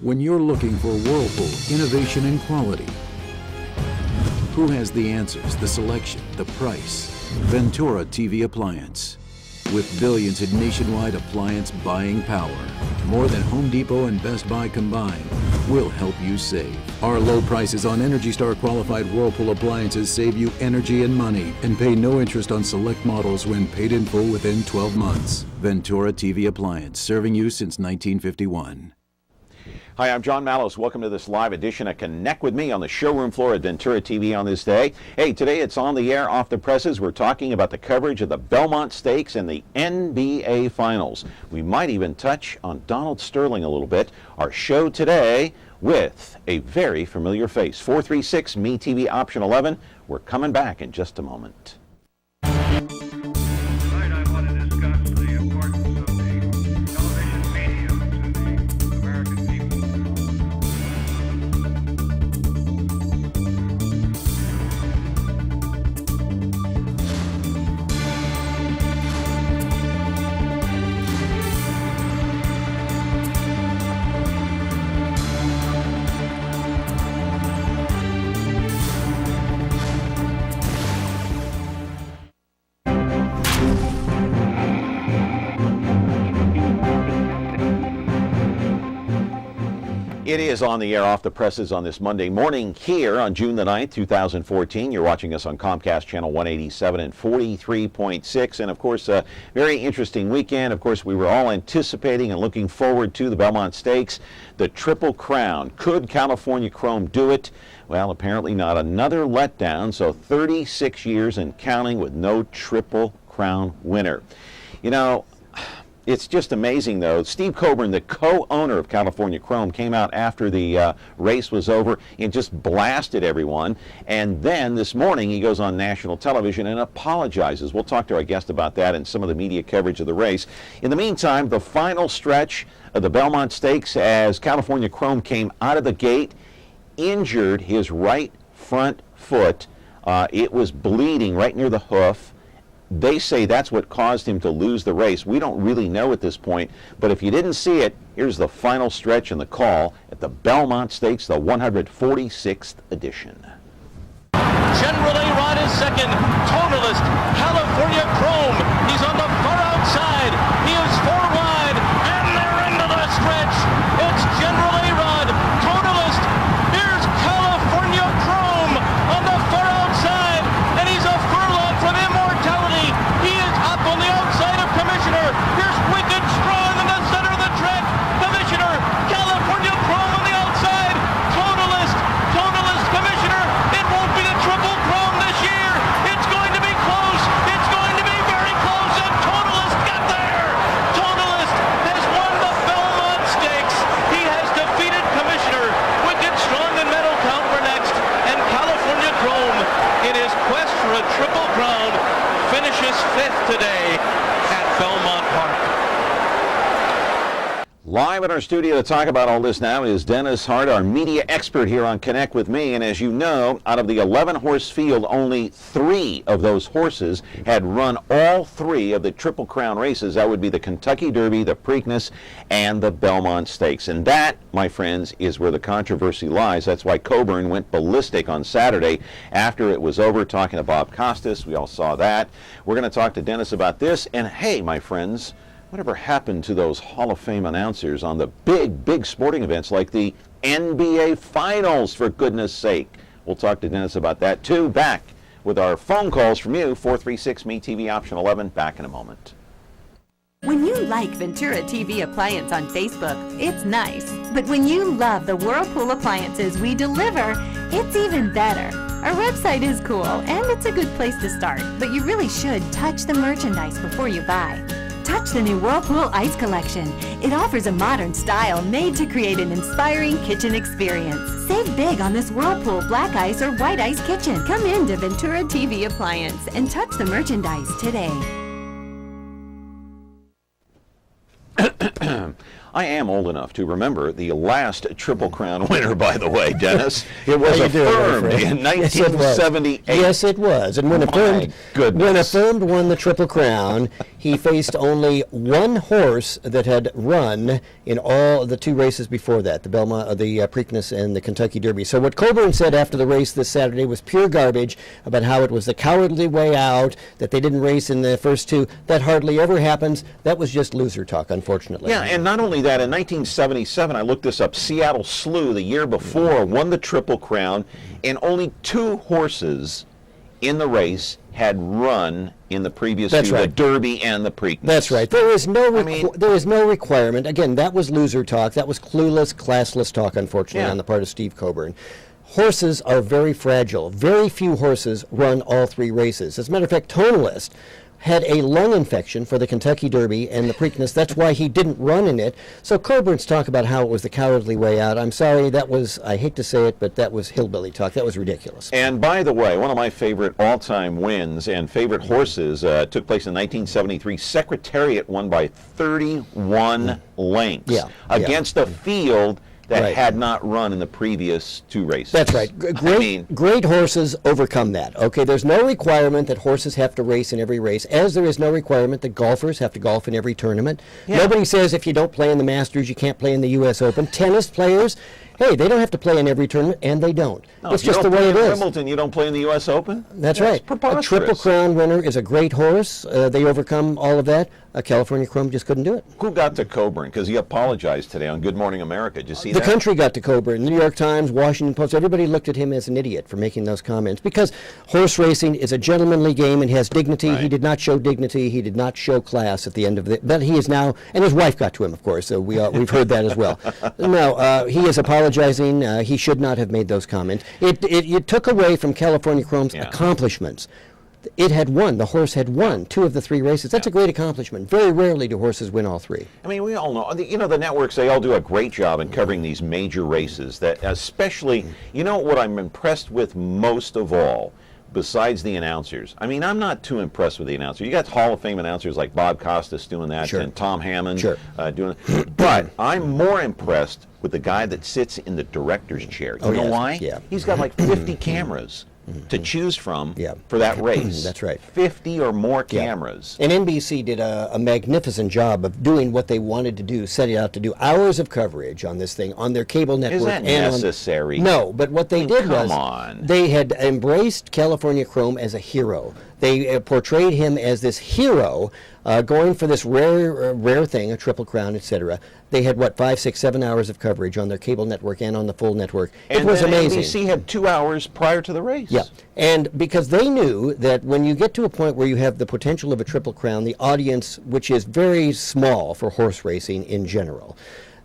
When you're looking for Whirlpool innovation and quality, who has the answers, the selection, the price? Ventura TV Appliance. With billions in nationwide appliance buying power, more than Home Depot and Best Buy combined, we'll help you save. Our low prices on Energy Star qualified Whirlpool appliances save you energy and money and pay no interest on select models when paid in full within 12 months. Ventura TV Appliance, serving you since 1951. Hi, I'm John Mallows. Welcome to this live edition of Connect with Me on the showroom floor at Ventura TV on this day. Hey, today it's on the air, off the presses. We're talking about the coverage of the Belmont Stakes and the NBA Finals. We might even touch on Donald Sterling a little bit. Our show today with a very familiar face. 436 MeTV option 11. We're coming back in just a moment. It is on the air, off the presses on this Monday morning here on June the 9th, 2014. You're watching us on Comcast Channel 187 and 43.6. And, of course, a very interesting weekend. Of course, we were all anticipating and looking forward to the Belmont Stakes, the Triple Crown. Could California Chrome do it? Well, apparently not. Another letdown, so 36 years and counting with no Triple Crown winner. You know, it's just amazing, though. Steve Coburn, the co-owner of California Chrome, came out after the race was over and just blasted everyone. And then this morning he goes on national television and apologizes. We'll talk to our guest about that and some of the media coverage of the race. In the meantime, the final stretch of the Belmont Stakes as California Chrome came out of the gate, injured his right front foot. It was bleeding right near the hoof. They say that's what caused him to lose the race. We don't really know at this point, but if you didn't see it, here's the final stretch and the call at the Belmont Stakes, the 146th edition. Generally, Rod is second. Totalist, California Chrome. He's on the far outside. He is 4 wide, and they're into the stretch. It's Generally Rod. Totalist. Here's California Chrome on the far outside, and he's a furlong from immortality. He is up on the outside of Commissioner. Here's Wicked Strong in the center of the track. Commissioner, California Chrome on the outside. Totalist, Commissioner. It won't be the Triple Crown this year. It's going to be close. It's going to be very close, and Totalist got there. Totalist has won the Belmont Stakes. He has defeated Commissioner. Wicked Strong and Meadow Count for next, and California Chrome, in his quest for a Triple Crown, finishes 5th today at Belmont Park. Live in our studio to talk about all this now is Dennis Hart, our media expert here on Connect with Me. And as you know, out of the 11-horse field, only 3 of those horses had run all 3 of the Triple Crown races. That would be the Kentucky Derby, the Preakness, and the Belmont Stakes. And that, my friends, is where the controversy lies. That's why Coburn went ballistic on Saturday after it was over, talking to Bob Costas. We all saw that. We're going to talk to Dennis about this. And hey, my friends, whatever happened to those Hall of Fame announcers on the big sporting events like the NBA Finals, for goodness sake? We'll talk to Dennis about that, too. Back with our phone calls from you, 436 MeTV option 11. Back in a moment. When you like Ventura TV Appliance on Facebook, it's nice. But when you love the Whirlpool appliances we deliver, it's even better. Our website is cool, and it's a good place to start. But you really should touch the merchandise before you buy. Touch the new Whirlpool Ice Collection. It offers a modern style made to create an inspiring kitchen experience. Save big on this Whirlpool Black Ice or White Ice kitchen. Come in to Ventura TV Appliance and touch the merchandise today. I am old enough to remember the last Triple Crown winner, by the way, Dennis. It was affirmed in 1978. Yes, it was. And when Affirmed won the Triple Crown, he faced only one horse that had run in all the 2 races before that, the Preakness and the Kentucky Derby. So what Coburn said after the race this Saturday was pure garbage about how it was the cowardly way out, that they didn't race in the first 2. That hardly ever happens. That was just loser talk, unfortunately. Yeah, and not only that, in 1977, I looked this up, Seattle Slew, the year before, won the Triple Crown, and only 2 horses in the race had run in the previous 2, the Derby and the Preakness. That's right. There is no requirement. Again, that was loser talk. That was clueless, classless talk, unfortunately, on the part of Steve Coburn. Horses are very fragile. Very few horses run all 3 races. As a matter of fact, Tonalist had a lung infection for the Kentucky Derby and the Preakness. That's why he didn't run in it. So Coburn's talk about how it was the cowardly way out, I'm sorry, that was, I hate to say it, but that was hillbilly talk. That was ridiculous. And by the way, one of my favorite all-time wins and favorite horses took place in 1973. Secretariat won by 31 lengths against a field that had not run in the previous 2 races. That's right. Great horses overcome that. Okay, there's no requirement that horses have to race in every race, as there is no requirement that golfers have to golf in every tournament. Nobody says if you don't play in the Masters, you can't play in the U.S. Open. Tennis players, hey, they don't have to play in every tournament, and they don't. No, it's just the way it is. Wimbledon, you don't play in the U.S. Open? That's right. A Triple Crown winner is a great horse. They overcome all of that. California Chrome just couldn't do it. Who got to Coburn? Because he apologized today on Good Morning America. Did you see that? The country got to Coburn. New York Times, Washington Post, everybody looked at him as an idiot for making those comments, because horse racing is a gentlemanly game and has dignity. Right. He did not show dignity. He did not show class at the end of it. But he is now, and his wife got to him, of course, so we've heard that as well. No, he is apologizing. He should not have made those comments. It took away from California Chrome's accomplishments. It had won. The horse had won 2 of the 3 races. That's a great accomplishment. Very rarely do horses win all 3. I mean, we all know, the networks, they all do a great job in covering these major races, that especially, what I'm impressed with most of all, besides the announcers. I mean, I'm not too impressed with the announcers. You got Hall of Fame announcers like Bob Costas doing that, and Tom Hammond doing it. But I'm more impressed with the guy that sits in the director's chair. You know why? Yeah. He's got like 50 cameras to choose from for that race. That's right. 50 or more cameras. And NBC did a magnificent job of doing what they wanted to do, setting out to do hours of coverage on this thing, on their cable network. Is that necessary? No, but what they did was on. They had embraced California Chrome as a hero. They portrayed him as this hero, going for this rare thing, a Triple Crown, etc. They had, 5, 6, 7 hours of coverage on their cable network and on the full network. It was amazing. NBC had 2 hours prior to the race. Yeah, and because they knew that when you get to a point where you have the potential of a Triple Crown, the audience, which is very small for horse racing in general,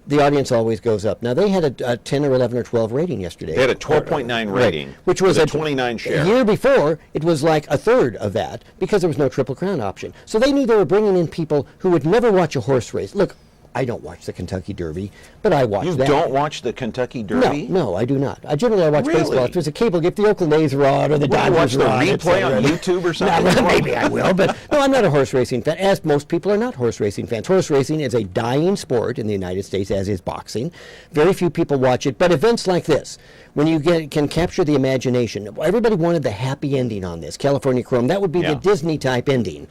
the audience always goes up. Now, they had a 10 or 11 or 12 rating yesterday. They had a 12.9 rating, which was a 29 share. A year before, it was like a third of that, because there was no Triple Crown option. So they knew they were bringing in people who would never watch a horse race. Look, I don't watch the Kentucky Derby, but I watch that. You don't watch the Kentucky Derby? No, I do not. I generally watch baseball. If there's a cable, if the Oakland A's are on, or the Dodgers are on. You watch the replay on YouTube or something? Maybe I will, but no, I'm not a horse racing fan, as most people are not horse racing fans. Horse racing is a dying sport in the United States, as is boxing. Very few people watch it, but events like this, when you can capture the imagination. Everybody wanted the happy ending on this, California Chrome. That would be the Disney-type ending.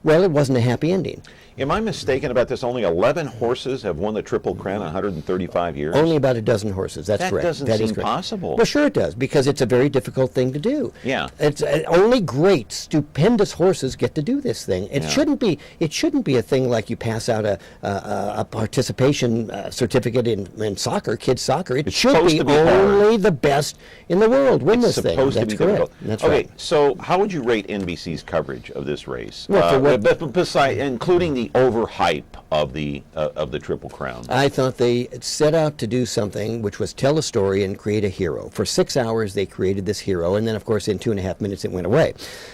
Well, it wasn't a happy ending. Am I mistaken about this? Only 11 horses have won the Triple Crown in 135 years? Only about a dozen horses. That's correct. That doesn't seem possible. Well, sure it does, because it's a very difficult thing to do. Yeah. It's only great, stupendous horses get to do this thing. It shouldn't be. It shouldn't be a thing like you pass out a participation certificate in soccer, kids soccer. It should be only the best in the world win this thing. It's supposed to be difficult. That's right. Okay, so how would you rate NBC's coverage of this race? Well, besides, including the overhype of the Triple Crown. I thought they set out to do something which was tell a story and create a hero. For 6 hours they created this hero, and then of course in 2.5 minutes it went away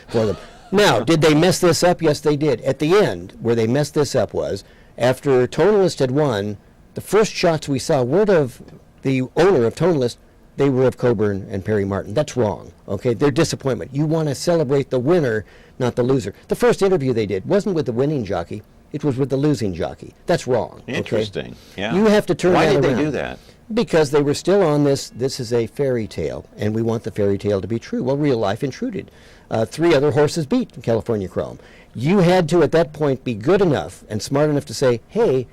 for them. Now, did they mess this up? Yes, they did. At the end, where they messed this up was, after Tonalist had won, the first shots we saw weren't of the owner of Tonalist, they were of Coburn and Perry Martin. That's wrong, okay? They're disappointment. You want to celebrate the winner, not the loser. The first interview they did wasn't with the winning jockey. It was with the losing jockey. That's wrong. Interesting. Okay? Yeah. You have to turn that around. Why did they do that? Because they were still on this is a fairy tale, and we want the fairy tale to be true. Well, real life intruded. 3 other horses beat California Chrome. You had to, at that point, be good enough and smart enough to say, hey,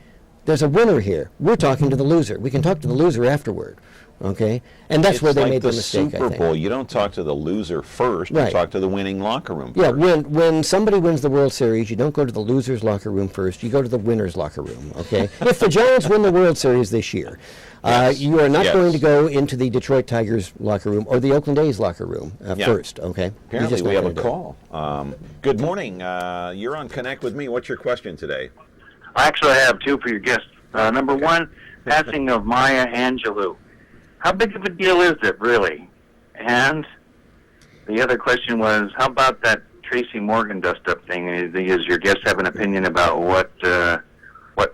there's a winner here. We're talking to the loser. We can talk to the loser afterward. Okay? And that's where they made the mistake, I think. Super Bowl, you don't talk to the loser first. Right. You talk to the winning locker room Yeah, first. when somebody wins the World Series, you don't go to the loser's locker room first. You go to the winner's locker room, okay? If the Giants win the World Series this year, you are not going to go into the Detroit Tigers locker room or the Oakland A's locker room first, okay? Apparently we have a call. Good morning. You're on Connect with Me. What's your question today? I actually have two for your guests. Number one, passing of Maya Angelou. How big of a deal is it, really? And the other question was, how about that Tracy Morgan dust-up thing? Does your guest have an opinion about what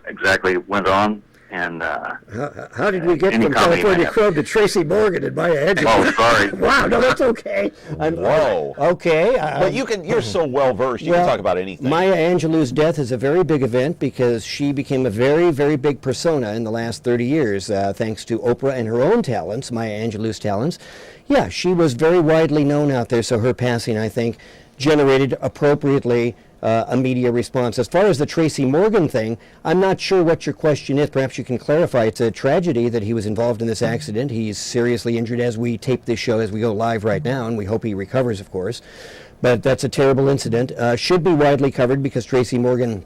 exactly went on? And how did we get from California Crow to Tracy Morgan and Maya Angelou? Oh, sorry. Wow, no, that's okay. Whoa. Okay. But you're so well-versed, you can talk about anything. Maya Angelou's death is a very big event because she became a very, very big persona in the last 30 years, thanks to Oprah and her own talents, Maya Angelou's talents. Yeah, she was very widely known out there, so her passing, I think, generated appropriately a media response. As far as the Tracy Morgan thing, I'm not sure what your question is. Perhaps you can clarify. It's a tragedy that he was involved in this accident. He's seriously injured as we tape this show, as we go live right now, and we hope he recovers, of course. But that's a terrible incident. Should be widely covered because Tracy Morgan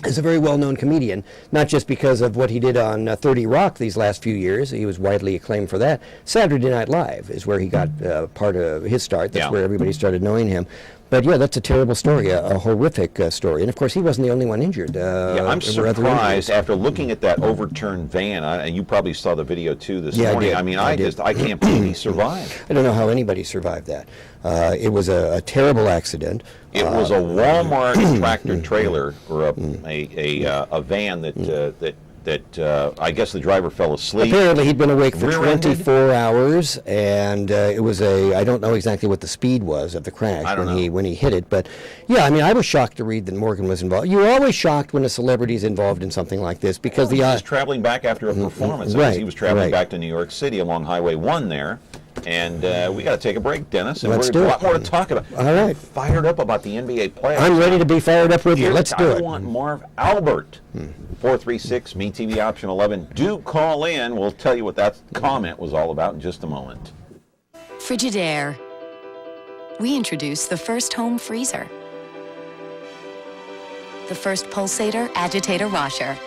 is a very well-known comedian, not just because of what he did on 30 Rock these last few years. He was widely acclaimed for that. Saturday Night Live is where he got part of his start. That's where everybody started knowing him. But yeah, that's a terrible story, a horrific story. And of course, he wasn't the only one injured. I'm surprised after looking at that overturned van, and you probably saw the video too this morning. I did. I can't believe he survived. I don't know how anybody survived that. It was a terrible accident. It was a Walmart tractor trailer or a van that I guess the driver fell asleep. Apparently he'd been awake for 24 hours, and it was I don't know exactly what the speed was of the crash when he hit it, but yeah, I mean, I was shocked to read that Morgan was involved. You're always shocked when a celebrity is involved in something like this because he was traveling back after a performance. He was traveling back to New York City along Highway 1 there. And we got to take a break, Dennis. And Let's we're do a it. lot more to talk about. All right. I'm fired up about the NBA playoffs. I'm ready to be fired up with you. Let's do it. I want Marv Albert. 436 MeTV option 11. Do call in. We'll tell you what that comment was all about in just a moment. Frigidaire. We introduced the first home freezer, the first pulsator agitator washer.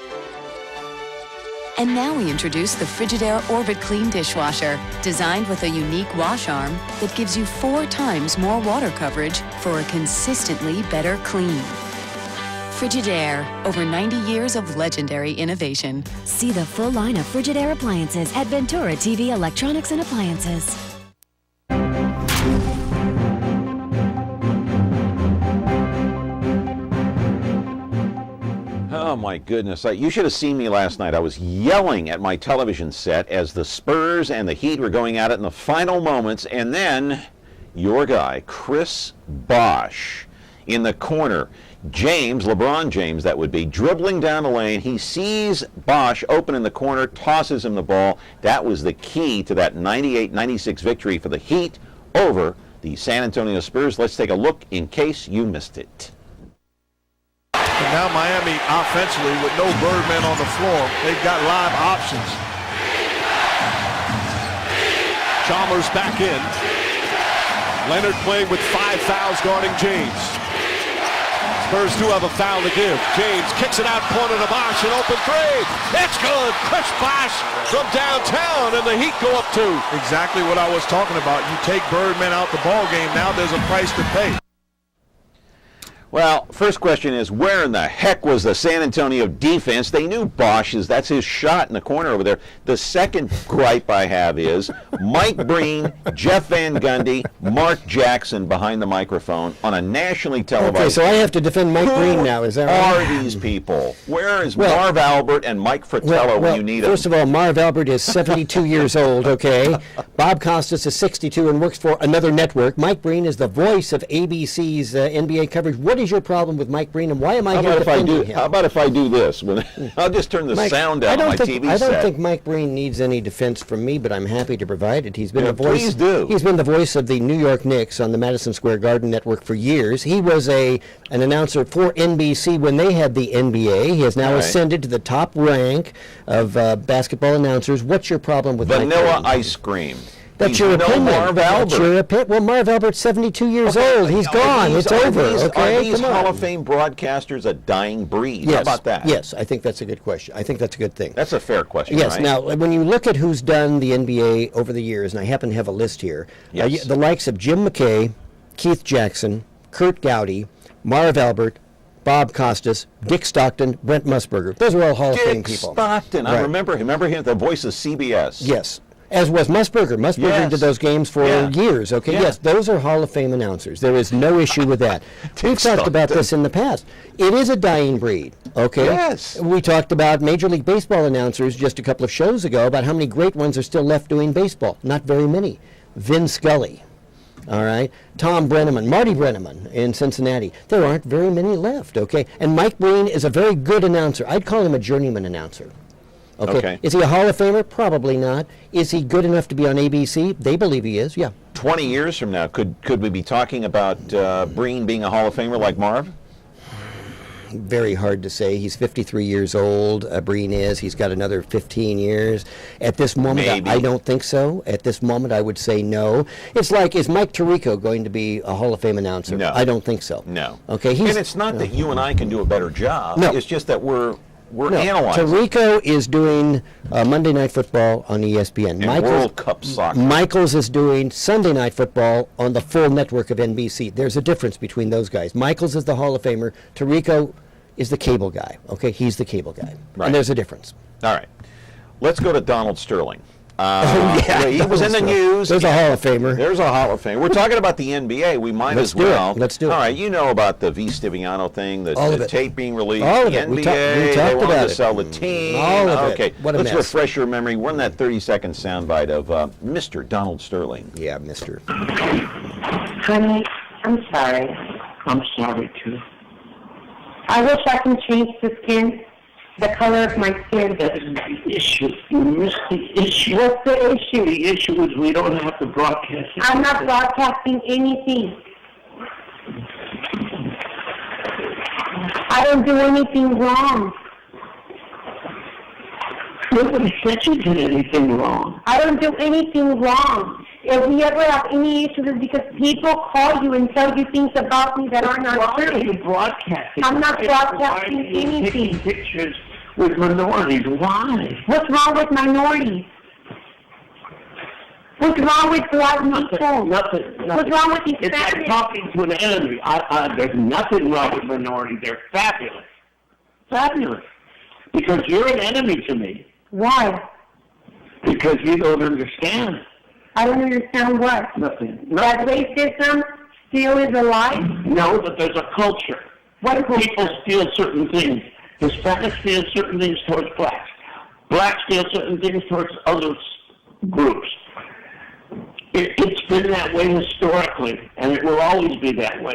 And now we introduce the Frigidaire Orbit Clean dishwasher, designed with a unique wash arm that gives you 4 times more water coverage for a consistently better clean. Frigidaire, over 90 years of legendary innovation. See the full line of Frigidaire appliances at Ventura TV Electronics and Appliances. Oh my goodness, you should have seen me last night. I was yelling at my television set as the Spurs and the Heat were going at it in the final moments, and then your guy, Chris Bosh, in the corner. LeBron James, that would be, dribbling down the lane. He sees Bosh open in the corner, tosses him the ball. That was the key to that 98-96 victory for the Heat over the San Antonio Spurs. Let's take a look in case you missed it. And now Miami offensively with no Birdman on the floor. They've got live options. Chalmers back in. Leonard playing with 5 fouls guarding James. Spurs do have a foul to give. James kicks it out, corner to Bosh, an open three. It's good. Chris Bosh from downtown, and the Heat go up 2. Exactly what I was talking about. You take Birdman out the ball game, now there's a price to pay. Well, first question is, where in the heck was the San Antonio defense? They knew that's his shot in the corner over there. The second gripe I have is Mike Breen, Jeff Van Gundy, Mark Jackson behind the microphone on a nationally televised. Okay, so I have to defend Mike Breen now, is that right? Who are these people? Where is Marv Albert and Mike Fratello when you need them? First of all, Marv Albert is 72 years old, okay? Bob Costas is 62 and works for another network. Mike Breen is the voice of ABC's NBA coverage. What what is your problem with Mike Breen, and why am I here defending him? How about if I do this? I'll just turn the sound down on my TV set. I don't think Mike Breen needs any defense from me, but I'm happy to provide it. He's been the voice. Please do. He's been the voice of the New York Knicks on the Madison Square Garden network for years. He was an announcer for NBC when they had the NBA. He has now ascended to the top rank of basketball announcers. What's your problem with Mike Breen? Vanilla ice cream. That's your opinion. Marv Albert. That's your opinion. Well, Marv Albert's 72 years old. He's gone. It's over. Are these Hall of Fame broadcasters a dying breed? Yes. How about that? Yes, I think that's a good question. I think that's a good thing. That's a fair question, Yes. right? Now, when you look at who's done the NBA over the years, and I happen to have a list here, the likes of Jim McKay, Keith Jackson, Kurt Gowdy, Marv Albert, Bob Costas, Dick Stockton, Brent Musburger. Those are all Hall of Fame people. Dick Stockton. Right. I remember him. Remember him, the voice of CBS. Yes. As was Musburger. Musburger did those games for years. Okay, yes, those are Hall of Fame announcers. There is no issue with that. We've talked about this in the past. It is a dying breed. Okay. Yes. We talked about Major League Baseball announcers just a couple of shows ago about how many great ones are still left doing baseball. Not very many. Vin Scully. All right, Tom Brenneman, Marty Brenneman in Cincinnati. There aren't very many left. Okay, and Mike Breen is a very good announcer. I'd call him a journeyman announcer. Okay. Is he a Hall of Famer? Probably not. Is he good enough to be on ABC? They believe he is, yeah. 20 years from now, could we be talking about Breen being a Hall of Famer like Marv? Very hard to say. He's 53 years old. Breen is. He's got another 15 years. At this moment, I don't think so. At this moment, I would say no. It's like, is Mike Tirico going to be a Hall of Fame announcer? No. I don't think so. No. Okay. And it's not that you and I can do a better job. No. It's just that we're analyzing. Tirico is doing Monday Night Football on ESPN. And World Cup soccer. Michaels is doing Sunday Night Football on the full network of NBC. There's a difference between those guys. Michaels is the Hall of Famer. Tirico is the cable guy. Okay, he's the cable guy. Right. And there's a difference. All right. Let's go to Donald Sterling. He was in the news. There's a Hall of Famer. There's a Hall of Famer. We're talking about the NBA. We might Let's as well. Let's do it. All right. You know about the V. Stiviano thing, the tape being released. All of the it. NBA, We talked they wanted about to it. sell the team. All of okay. it. What a Let's mess. refresh your memory. Run that 30-second soundbite of Mr. Donald Sterling. Yeah, Mr. Honey, I'm sorry. I'm sorry, too. I wish I can change the skin, the color of my skin. That is the issue. You missed the issue. What's the issue? The issue is we don't have to broadcast it. I'm not broadcasting anything. I don't do anything wrong. Nobody said you did anything wrong. I don't do anything wrong. If we ever have any issues, it's because people call you and tell you things about me that are not Why are true. you broadcasting? I'm not broadcasting Why are you taking anything. pictures with minorities? Why? What's wrong with minorities? What's wrong with black people? Nothing. What's wrong with these It's like families? talking to an enemy. There's nothing wrong with minorities. They're fabulous. Fabulous. Because you're an enemy to me. Why? Because you don't understand. I don't understand what. Nothing. That racism still is alive? No, but there's a culture. What culture? People steal certain things. Hispanics steal certain things towards blacks. Blacks steal certain things towards other groups. It's been that way historically, and it will always be that way.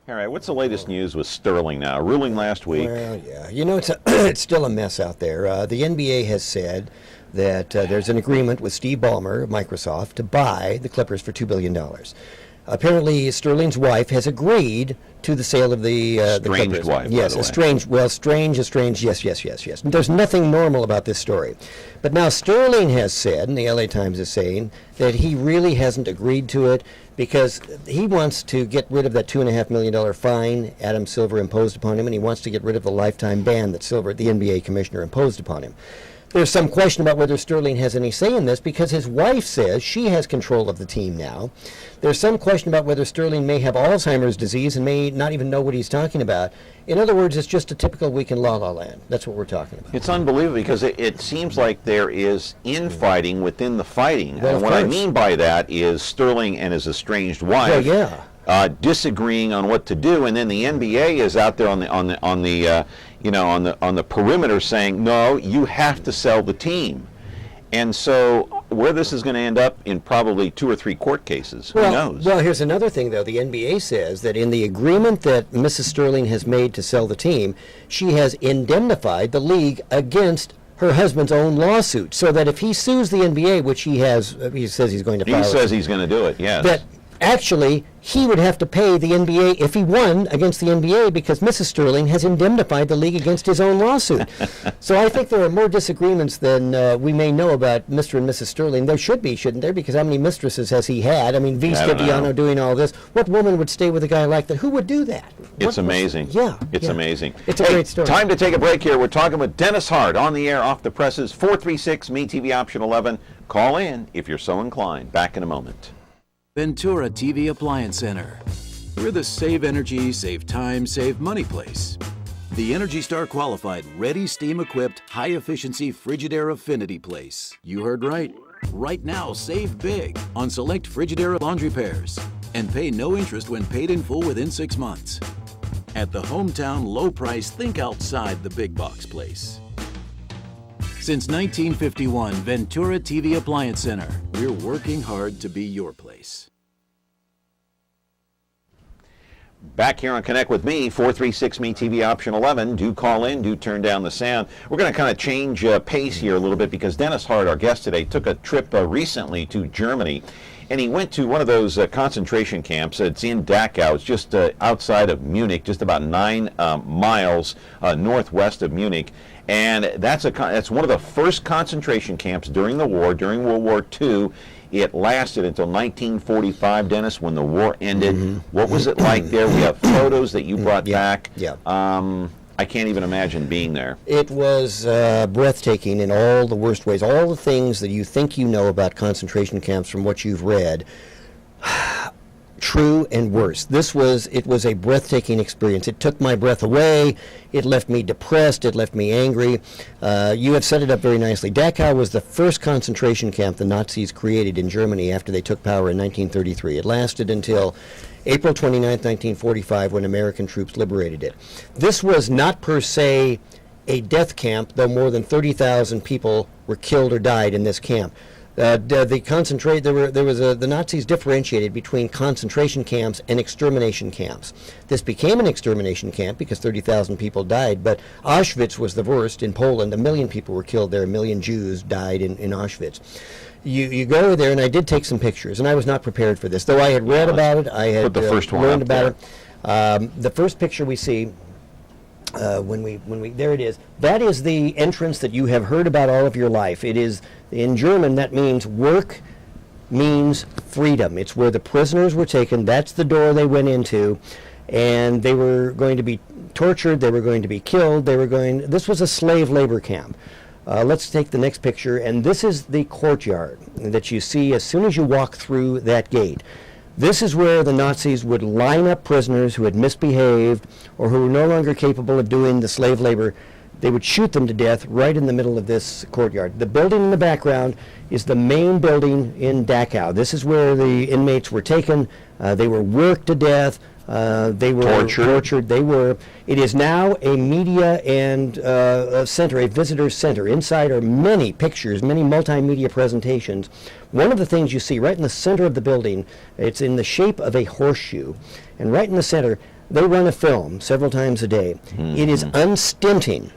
All right, what's the latest news with Sterling now? Ruling last week. Well, yeah. You know, it's still a mess out there. The NBA has said that there's an agreement with Steve Ballmer of Microsoft to buy the Clippers for $2 billion. Apparently, Sterling's wife has agreed to the sale of the Estranged Clippers. wife, Yes, by the way. estranged. Well, estranged. Yes. There's nothing normal about this story. But now Sterling has said, and the LA Times is saying, that he really hasn't agreed to it because he wants to get rid of that $2.5 million fine Adam Silver imposed upon him, and he wants to get rid of the lifetime ban that Silver, the NBA commissioner, imposed upon him. There's some question about whether Sterling has any say in this because his wife says she has control of the team now. There's some question about whether Sterling may have Alzheimer's disease and may not even know what he's talking about. In other words, it's just a typical week in La La Land. That's what we're talking about. It's unbelievable because it seems like there is infighting within the fighting. Well, and what I course. mean by that is Sterling and his estranged wife disagreeing on what to do, and then the NBA is out there on the perimeter saying, no, you have to sell the team. And so where this is going to end up in probably 2 or 3 court cases. Who knows? Well, here's another thing, though. The NBA says that in the agreement that Mrs. Sterling has made to sell the team, she has indemnified the league against her husband's own lawsuit, so that if he sues the NBA, which he says he's going to file. He says he's going to do it, yes. That actually he would have to pay the NBA if he won against the NBA, because Mrs. Sterling has indemnified the league against his own lawsuit. So I think there are more disagreements than we may know about Mr. and Mrs. Sterling. There should be, shouldn't there? Because how many mistresses has he had? I mean, V. Stiviano doing all this. What woman would stay with a guy like that? Who would do that? It's amazing. It's amazing. It's a great story. Time to take a break here. We're talking with Dennis Hart on the air, off the presses, 436 MeTV option 11. Call in if you're so inclined. Back in a moment. Ventura TV Appliance Center. We're the save energy, save time, save money place. The Energy Star qualified, ready, steam equipped, high efficiency Frigidaire affinity place. You heard right. Right now, save big on select Frigidaire laundry pairs and pay no interest when paid in full within 6 months. At the hometown low price, think outside the big box place. Since 1951, Ventura TV Appliance Center. We're working hard to be your place. Back here on Connect with Me, 436 MeTV option 11. Do call in, do turn down the sound. We're going to kind of change pace here a little bit, because Dennis Hart, our guest today, took a trip recently to Germany, and he went to one of those concentration camps. It's in Dachau. It's just outside of Munich, just about 9 miles northwest of Munich. And that's one of the first concentration camps during the war, during World War II. It lasted until 1945, Dennis, when the war ended. What was it like there? We have photos that you brought back. Yeah. I can't even imagine being there. It was breathtaking in all the worst ways. All the things that you think you know about concentration camps from what you've read, true and worse. It was a breathtaking experience. It took my breath away. It left me depressed. It left me angry. You have set it up very nicely. Dachau was the first concentration camp the Nazis created in Germany after they took power in 1933. It lasted until April 29, 1945, when American troops liberated it. This was not per se a death camp, though more than 30,000 people were killed or died in this camp. The Nazis differentiated between concentration camps and extermination camps. This became an extermination camp because 30,000 people died, but Auschwitz was the worst in Poland. 1 million people were killed there. 1 million Jews died in Auschwitz. You go there, and I did take some pictures, and I was not prepared for this. Though I had read about it, I had learned about it. The first picture we see, there it is. That is the entrance that you have heard about all of your life. It is, in German, that means work means freedom. It's where the prisoners were taken. That's the door they went into, and they were going to be tortured. They were going to be killed. This was a slave labor camp. Let's take the next picture, and this is the courtyard that you see as soon as you walk through that gate. This is where the Nazis would line up prisoners who had misbehaved or who were no longer capable of doing the slave labor. They would shoot them to death right in the middle of this courtyard. The building in the background is the main building in Dachau. This is where the inmates were taken. They were worked to death. They were tortured. It is now a media and center, a visitor center. Inside are many pictures, many multimedia presentations. One of the things you see right in the center of the building, it's in the shape of a horseshoe. And right in the center, they run a film several times a day. It is unstinting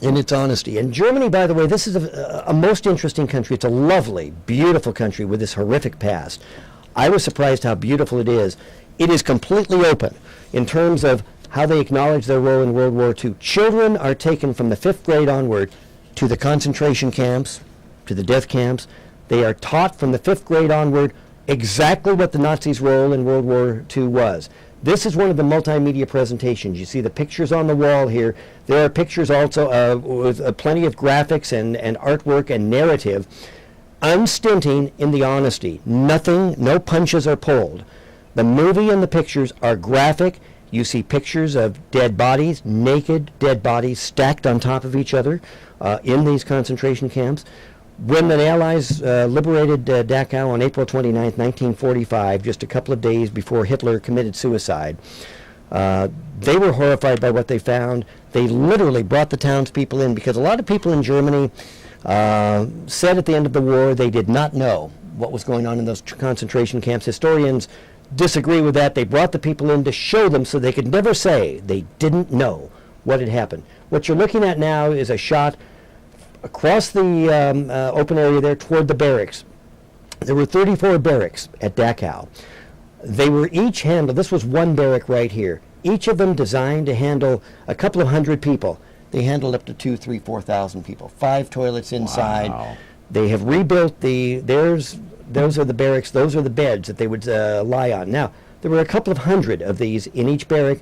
in its honesty. And Germany, by the way, this is a most interesting country. It's a lovely, beautiful country with this horrific past. I was surprised how beautiful it is. It is completely open in terms of how they acknowledge their role in World War II. Children are taken from the 5th grade onward to the concentration camps, to the death camps. They are taught from the 5th grade onward exactly what the Nazis' role in World War II was. This is one of the multimedia presentations. You see the pictures on the wall here. There are pictures also with plenty of graphics and artwork and narrative. Unstinting in the honesty. Nothing, no punches are pulled. The movie and the pictures are graphic. You see pictures of dead bodies, naked dead bodies stacked on top of each other in these concentration camps. When the Allies liberated Dachau on April 29, 1945, just a couple of days before Hitler committed suicide, they were horrified by what they found. They literally brought the townspeople in, because a lot of people in Germany said at the end of the war they did not know what was going on in those concentration camps. Historians disagree with that. They brought the people in to show them so they could never say they didn't know what had happened. What you're looking at now is a shot across the open area there toward the barracks. There were 34 barracks at Dachau. They were each handled, this was one barrack right here, each of them designed to handle a couple of hundred people. They handled up to 2,000, 3,000, 4,000 people. 5 toilets inside. Wow. They have rebuilt those are the barracks, those are the beds that they would lie on. Now, there were a couple of hundred of these in each barrack.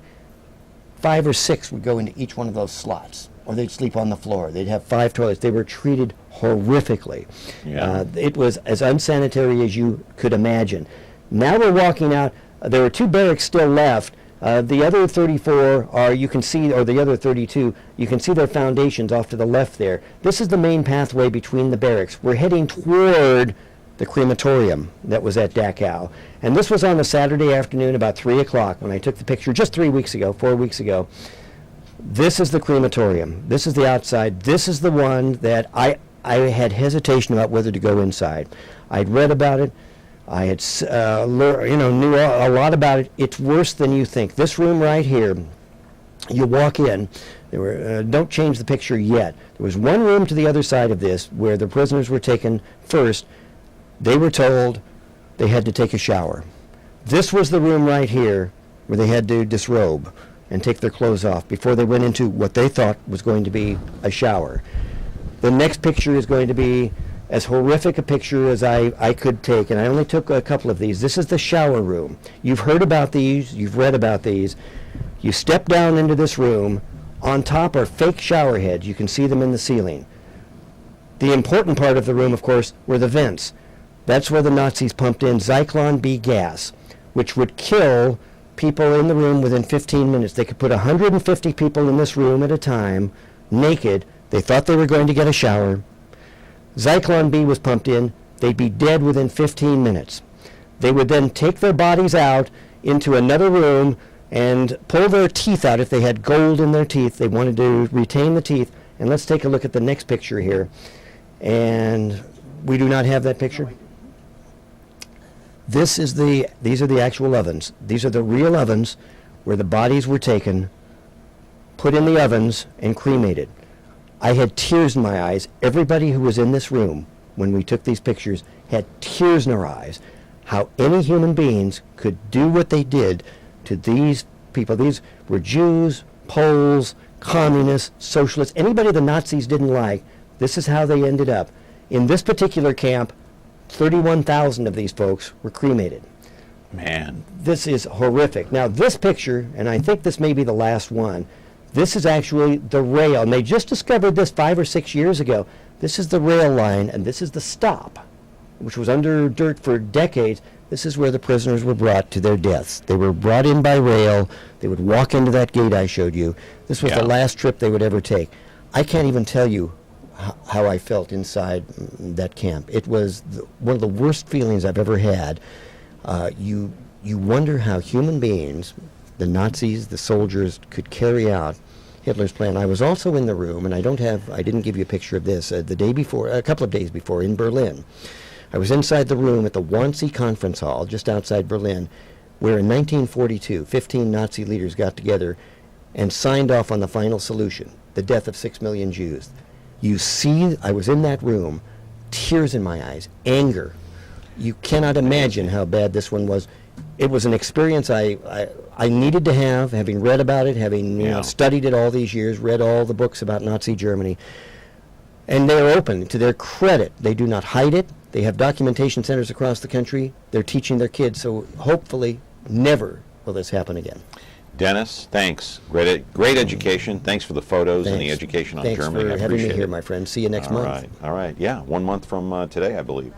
5 or 6 would go into each one of those slots, or they'd sleep on the floor. They'd have 5 toilets. They were treated horrifically. Yeah. It was as unsanitary as you could imagine. Now we're walking out. There are 2 barracks still left. The other 34 are, you can see, or the other 32, you can see their foundations off to the left there. This is the main pathway between the barracks. We're heading toward the crematorium that was at Dachau. And this was on a Saturday afternoon about 3 o'clock when I took the picture just 4 weeks ago. This is the crematorium. This is the outside. This is the one that I had hesitation about whether to go inside. I'd read about it. I had knew a lot about it. It's worse than you think. This room right here, you walk in. There were don't change the picture yet. There was one room to the other side of this where the prisoners were taken first. They were told they had to take a shower. This was the room right here where they had to disrobe and take their clothes off before they went into what they thought was going to be a shower. The next picture is going to be as horrific a picture as I could take, and I only took a couple of these. This is the shower room. You've heard about these, you've read about these. You step down into this room. On top are fake shower heads. You can see them in the ceiling. The important part of the room, of course, were the vents. That's where the Nazis pumped in Zyklon B gas, which would kill people in the room within 15 minutes. They could put 150 people in this room at a time, naked. They thought they were going to get a shower. Zyklon B was pumped in. They'd be dead within 15 minutes. They would then take their bodies out into another room and pull their teeth out if they had gold in their teeth. They wanted to retain the teeth. And let's take a look at the next picture here. And we do not have that picture. These are the actual ovens. These are the real ovens where the bodies were taken, put in the ovens, and cremated. I had tears in my eyes. Everybody who was in this room when we took these pictures had tears in their eyes. How any human beings could do what they did to these people. These were Jews, Poles, communists, socialists, anybody the Nazis didn't like. This is how they ended up. In this particular camp, 31,000 of these folks were cremated. Man. This is horrific. Now, this picture, and I think this may be the last one, this is actually the rail. And they just discovered this 5 or 6 years ago. This is the rail line, and this is the stop, which was under dirt for decades. This is where the prisoners were brought to their deaths. They were brought in by rail. They would walk into that gate I showed you. This was the last trip they would ever take. I can't even tell you how I felt inside that camp. It was one of the worst feelings I've ever had. You wonder how human beings, the Nazis, the soldiers, could carry out Hitler's plan. I was also in the room, and I didn't give you a picture of this, the day before, a couple of days before, in Berlin. I was inside the room at the Wannsee Conference Hall, just outside Berlin, where in 1942, 15 Nazi leaders got together and signed off on the final solution, the death of 6 million Jews. You see, I was in that room, tears in my eyes, anger. You cannot imagine how bad this one was. It was an experience I needed to have, having read about it, having studied it all these years, read all the books about Nazi Germany. And they're open. To their credit, they do not hide it. They have documentation centers across the country. They're teaching their kids, so hopefully never will this happen again. Dennis, thanks. Great education. Thanks for the photos and the education on Germany. Thanks for having me here, my friend. See you next month. All right. Yeah, 1 month from today, I believe.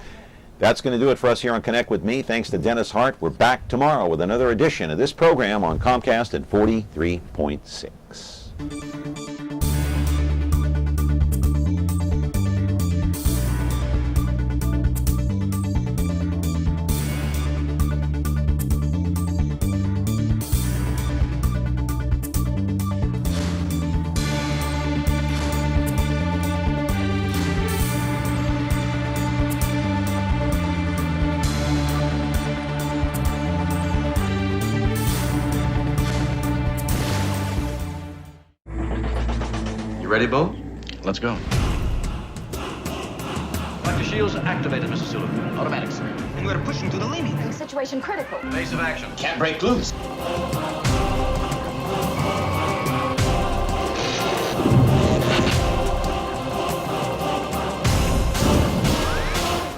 That's going to do it for us here on Connect with Me. Thanks to Dennis Hart. We're back tomorrow with another edition of this program on Comcast at 43.6. Ready, Bo? Let's go. Dr. Shields activated, Mr. Sulu. Automatic, sir. And we're pushing to the limit. Situation critical. Base of action. Can't break loose.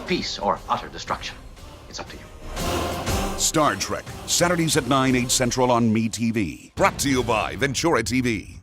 Peace or utter destruction. It's up to you. Star Trek, Saturdays at 9, 8 Central on MeTV. Brought to you by Ventura TV.